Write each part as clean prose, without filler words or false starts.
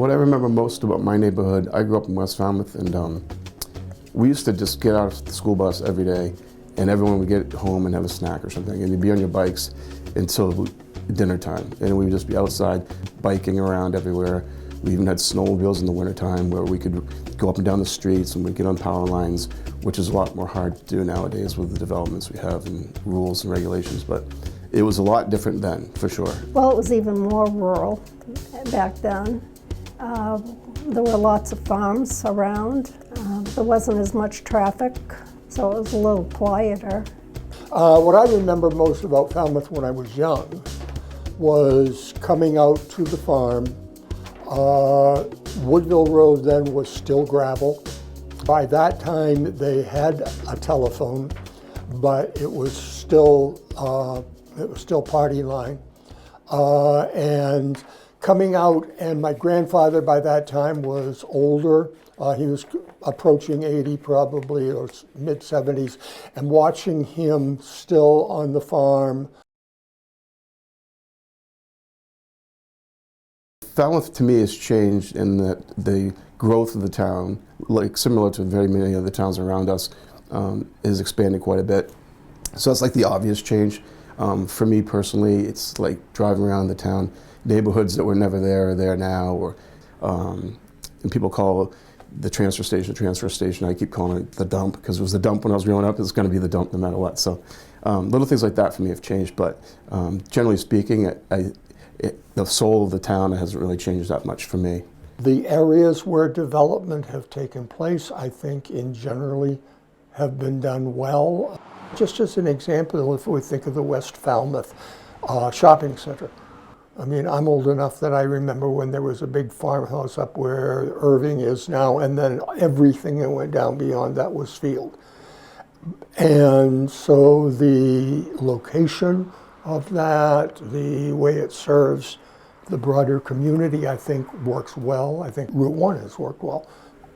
What I remember most about my neighborhood, I grew up in West Falmouth, and we used to just get out of the school bus every day, and everyone would get home and have a snack or something, and you'd be on your bikes until dinner time, and we would just be outside biking around everywhere. We even had snowmobiles in the wintertime where we could go up and down the streets and we'd get on power lines, which is a lot more hard to do nowadays with the developments we have and rules and regulations, but it was a lot different then, for sure. Well, it was even more rural back then. There were lots of farms around. There wasn't as much traffic, so it was a little quieter. What I remember most about Falmouth when I was young was coming out to the farm. Woodville Road then was still gravel. By that time they had a telephone, but it was still party line. And coming out, and my grandfather by that time was older. He was approaching 80 probably, or mid-70s, and watching him still on the farm. Falmouth to me has changed in that the growth of the town, like similar to very many other towns around us, is expanding quite a bit. So that's like the obvious change. For me personally, it's like driving around the town, neighborhoods that were never there are there now, or and people call the transfer station. I keep calling it the dump because it was the dump when I was growing up. It's going to be the dump no matter what. So little things like that for me have changed, but generally speaking, the soul of the town hasn't really changed that much for me. The areas where development have taken place, I think, in generally have been done well. Just as an example, if we think of the West Falmouth shopping center. I mean, I'm old enough that I remember when there was a big farmhouse up where Irving is now, and then everything that went down beyond that was field. And so the location of that, the way it serves the broader community, I think works well. I think Route 1 has worked well.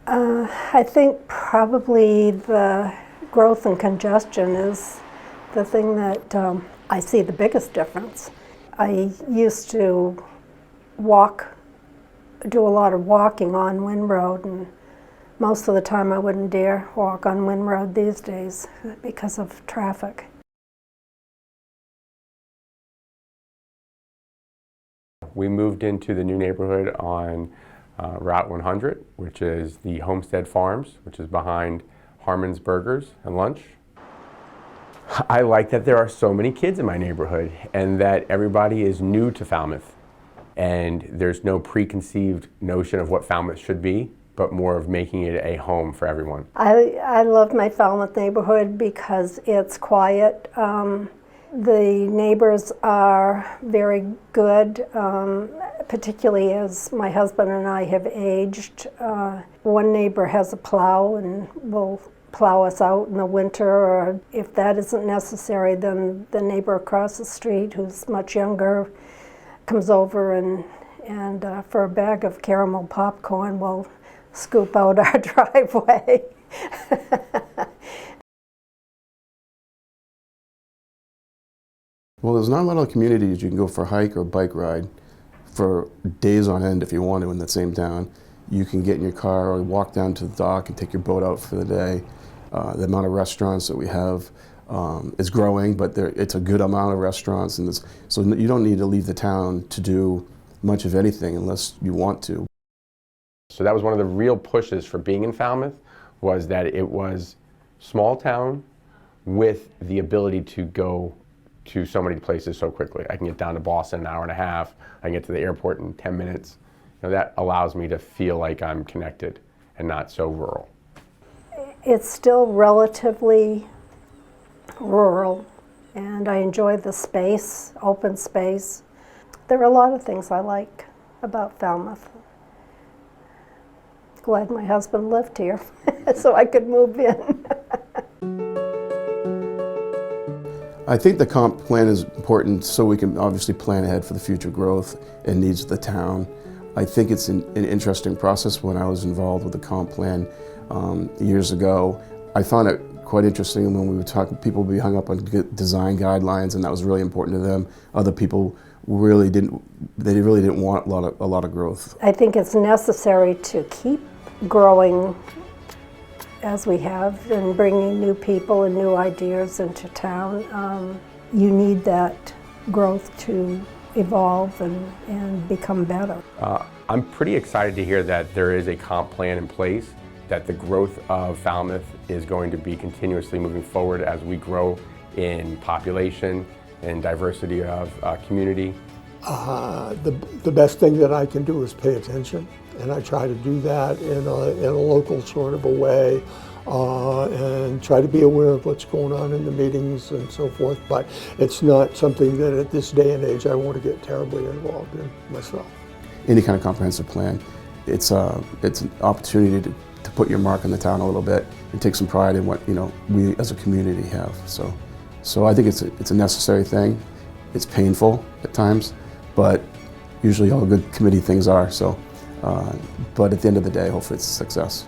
I think probably the growth and congestion is the thing that I see the biggest difference. I used to do a lot of walking on Wynn Road, and most of the time I wouldn't dare walk on Wynn Road these days because of traffic. We moved into the new neighborhood on Route 100, which is the Homestead Farms, which is behind Harmon's Burgers and Lunch. I like that there are so many kids in my neighborhood and that everybody is new to Falmouth. And there's no preconceived notion of what Falmouth should be, but more of making it a home for everyone. I love my Falmouth neighborhood because it's quiet. The neighbors are very good, particularly as my husband and I have aged. One neighbor has a plow and will plow us out in the winter, or if that isn't necessary, then the neighbor across the street, who's much younger, comes over and for a bag of caramel popcorn will scoop out our driveway. Well, there's not a lot of communities you can go for a hike or a bike ride for days on end if you want to in that same town. You can get in your car or walk down to the dock and take your boat out for the day. The amount of restaurants that we have is growing, but it's a good amount of restaurants, and so you don't need to leave the town to do much of anything unless you want to. So that was one of the real pushes for being in Falmouth, was that it was small town with the ability to go to so many places so quickly. I can get down to Boston in an hour and a half. I can get to the airport in 10 minutes. You know, that allows me to feel like I'm connected and not so rural. It's still relatively rural, and I enjoy the space, open space. There are a lot of things I like about Falmouth. Glad my husband lived here so I could move in. I think the comp plan is important so we can obviously plan ahead for the future growth and needs of the town. I think it's an interesting process. When I was involved with the comp plan years ago, I found it quite interesting when we would talk, people would be hung up on design guidelines, and that was really important to them. Other people really didn't want a lot of growth. I think it's necessary to keep growing as we have and bringing new people and new ideas into town. You need that growth to evolve and become better. I'm pretty excited to hear that there is a comp plan in place, that the growth of Falmouth is going to be continuously moving forward as we grow in population and diversity of community. The best thing that I can do is pay attention, and I try to do that in a local sort of a way, and try to be aware of what's going on in the meetings and so forth, but it's not something that at this day and age I want to get terribly involved in myself. Any kind of comprehensive plan, it's an opportunity to put your mark on the town a little bit and take some pride in what we as a community have. So I think it's a necessary thing. It's painful at times, but usually all good committee things are. So, but at the end of the day, hopefully it's a success.